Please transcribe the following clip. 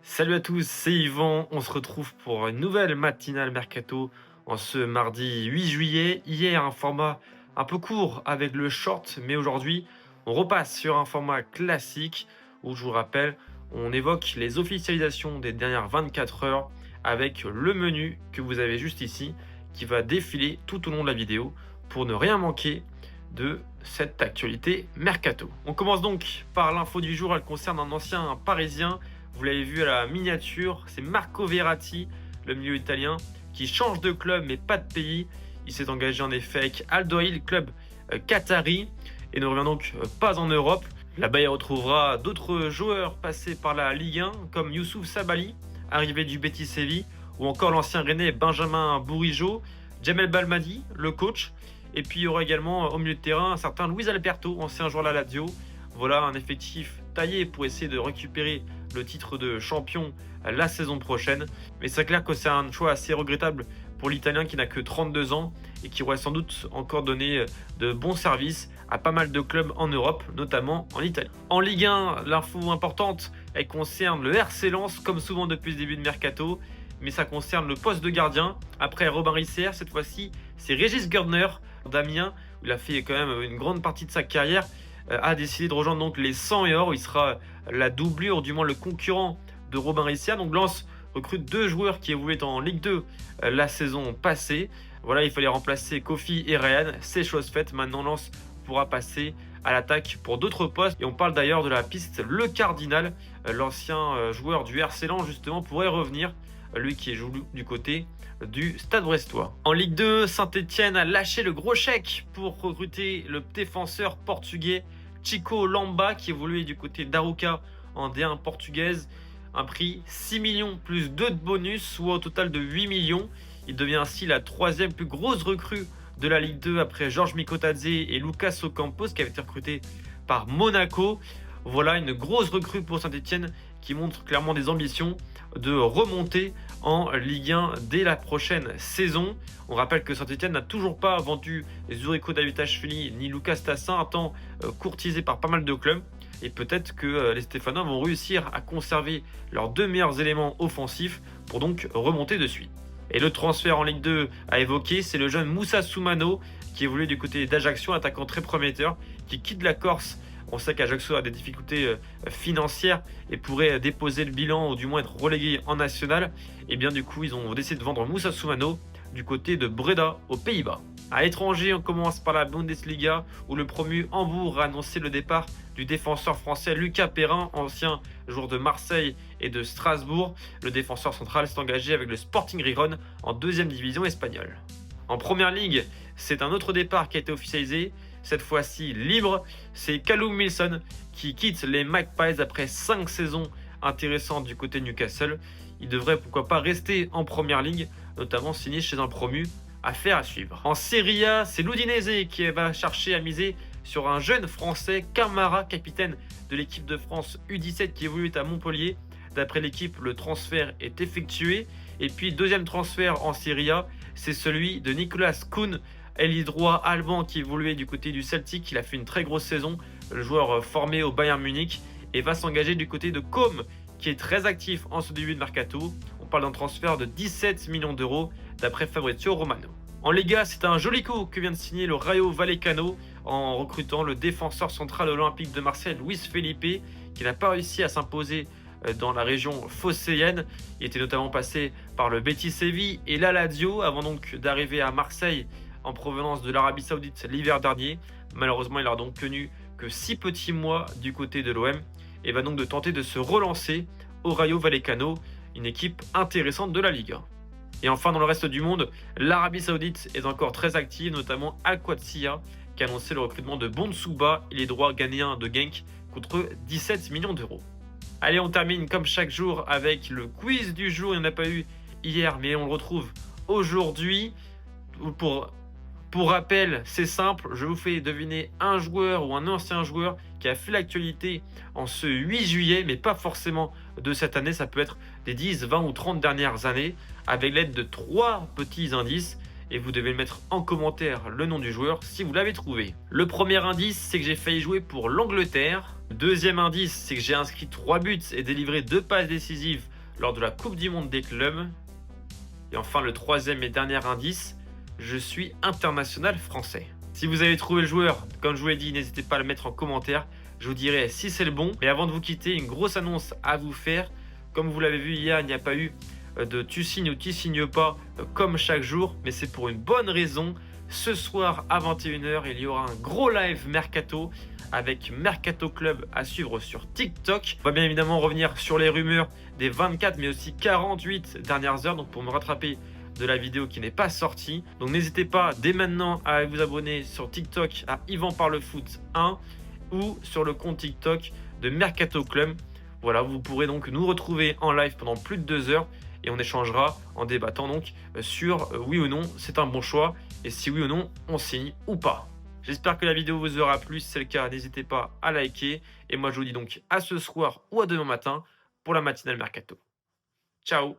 Salut à tous, c'est Yvan. On se retrouve pour une nouvelle matinale mercato en ce mardi 8 juillet. Hier, un format un peu court avec le short, mais aujourd'hui, on repasse sur un format classique où, je vous rappelle, on évoque les officialisations des dernières 24 heures avec le menu que vous avez juste ici qui va défiler tout au long de la vidéo pour ne rien manquer de cette actualité mercato. On commence donc par l'info du jour. Elle concerne un ancien parisien. Vous l'avez vu à la miniature, c'est Marco Verratti, le milieu italien, qui change de club mais pas de pays. Il s'est engagé en effet avec Al Dohaïl, club qatari, et ne revient donc pas en Europe. Là-bas, il retrouvera d'autres joueurs passés par la Ligue 1, comme Youssouf Sabaly, arrivé du Betis Séville, ou encore l'ancien Rennais Benjamin Bourigeaud, Jamel Belmadi, le coach. Et puis il y aura également au milieu de terrain un certain Luis Alberto, ancien joueur de la Lazio. Voilà un effectif taillé pour essayer de récupérer le titre de champion la saison prochaine. Mais c'est clair que c'est un choix assez regrettable pour l'Italien qui n'a que 32 ans et qui aurait sans doute encore donné de bons services à pas mal de clubs en Europe, notamment en Italie. En Ligue 1, l'info importante, elle concerne le RC Lens, comme souvent depuis le début de Mercato, mais ça concerne le poste de gardien. Après Robin Risser, cette fois-ci, c'est Régis Gardner d'Amiens, où il a fait quand même une grande partie de sa carrière, a décidé de rejoindre donc les 100 et or, où il sera la doublure, du moins le concurrent de Robin Risser. Donc Lens recrute deux joueurs qui évoluaient en Ligue 2 la saison passée. Voilà, il fallait remplacer Kofi et Ryan, c'est chose faite. Maintenant Lens pourra passer à l'attaque pour d'autres postes. Et on parle d'ailleurs de la piste Le Cardinal, l'ancien joueur du RC Lens justement pourrait revenir, lui qui joue du côté du Stade Brestois. En Ligue 2, Saint-Etienne a lâché le gros chèque pour recruter le défenseur portugais Chico Lamba qui évoluait du côté d'Arouca en D1 portugaise. Un prix 6 millions plus 2 de bonus, soit au total de 8 millions. Il devient ainsi la troisième plus grosse recrue de la Ligue 2 après Georges Mikotadze et Lucas Ocampos qui avait été recruté par Monaco. Voilà une grosse recrue pour Saint-Etienne qui montre clairement des ambitions de remonter en Ligue 1 dès la prochaine saison. On rappelle que Saint-Etienne n'a toujours pas vendu Zuriko Davitashvili ni Lucas Tassin, un temps courtisé par pas mal de clubs. Et peut-être que les Stéphanois vont réussir à conserver leurs deux meilleurs éléments offensifs pour donc remonter de suite. Et le transfert en Ligue 2 à évoquer, c'est le jeune Moussa Soumano qui évolue du côté d'Ajaccio, un attaquant très prometteur qui quitte la Corse. On sait qu'Ajaccio a des difficultés financières et pourrait déposer le bilan ou du moins être relégué en national. Et bien du coup, ils ont décidé de vendre Moussa Soumano du côté de Breda aux Pays-Bas. À l'étranger, on commence par la Bundesliga où le promu Hambourg a annoncé le départ du défenseur français Lucas Perrin, ancien joueur de Marseille et de Strasbourg. Le défenseur central s'est engagé avec le Sporting Gijón en deuxième division espagnole. En première ligue, c'est un autre départ qui a été officialisé, cette fois-ci libre. C'est Callum Wilson qui quitte les Magpies après 5 saisons intéressantes du côté de Newcastle. Il devrait pourquoi pas rester en première ligue, notamment signé chez un promu. Affaire à suivre. En Serie A, c'est l'Udinese qui va chercher à miser sur un jeune français, Camara, capitaine de l'équipe de France U17 qui évolue à Montpellier. D'après l'équipe, le transfert est effectué. Et puis, deuxième transfert en Serie A, c'est celui de Nicolas Kuhn, ailier droit allemand qui évoluait du côté du Celtic. Il a fait une très grosse saison, le joueur formé au Bayern Munich, et va s'engager du côté de Com, qui est très actif en ce début de mercato. On parle d'un transfert de 17 millions d'euros d'après Fabrizio Romano. En Liga, c'est un joli coup que vient de signer le Rayo Vallecano en recrutant le défenseur central olympique de Marseille, Luis Felipe, qui n'a pas réussi à s'imposer dans la région phocéenne. Il était notamment passé par le Betis Séville et la Lazio avant donc d'arriver à Marseille en provenance de l'Arabie Saoudite l'hiver dernier. Malheureusement, il n'aura donc tenu que 6 petits mois du côté de l'OM et va donc de tenter de se relancer au Rayo Vallecano, une équipe intéressante de la Ligue 1. Et enfin, dans le reste du monde, l'Arabie Saoudite est encore très active, notamment Al-Qadsiya, qui a annoncé le recrutement de Bonsouba et les droits ghanéens de Genk contre 17 millions d'euros. Allez, on termine comme chaque jour avec le quiz du jour. Il n'y en a pas eu hier, mais on le retrouve aujourd'hui. Pour rappel, c'est simple, je vous fais deviner un joueur ou un ancien joueur qui a fait l'actualité en ce 8 juillet, mais pas forcément de cette année, ça peut être des 10, 20 ou 30 dernières années, avec l'aide de 3 petits indices, et vous devez mettre en commentaire le nom du joueur si vous l'avez trouvé. Le premier indice, c'est que j'ai failli jouer pour l'Angleterre. Le deuxième indice, c'est que j'ai inscrit 3 buts et délivré 2 passes décisives lors de la Coupe du Monde des clubs. Et enfin, le troisième et dernier indice, je suis international français. Si vous avez trouvé le joueur, comme je vous l'ai dit, n'hésitez pas à le mettre en commentaire. Je vous dirai si c'est le bon. Mais avant de vous quitter, une grosse annonce à vous faire. Comme vous l'avez vu hier, il n'y a pas eu de tu signes ou tu signes pas comme chaque jour. Mais c'est pour une bonne raison. Ce soir à 21h, il y aura un gros live Mercato avec Mercato Club à suivre sur TikTok. On va bien évidemment revenir sur les rumeurs des 24 mais aussi 48 dernières heures. Donc pour me rattraper de la vidéo qui n'est pas sortie. Donc n'hésitez pas dès maintenant à vous abonner sur TikTok à Yvan Parle Foot 1 ou sur le compte TikTok de Mercato Club. Voilà, vous pourrez donc nous retrouver en live pendant plus de 2 heures et on échangera en débattant donc sur oui ou non c'est un bon choix et si oui ou non on signe ou pas. J'espère que la vidéo vous aura plu. Si c'est le cas, n'hésitez pas à liker. Et moi, je vous dis donc à ce soir ou à demain matin pour la matinale Mercato. Ciao!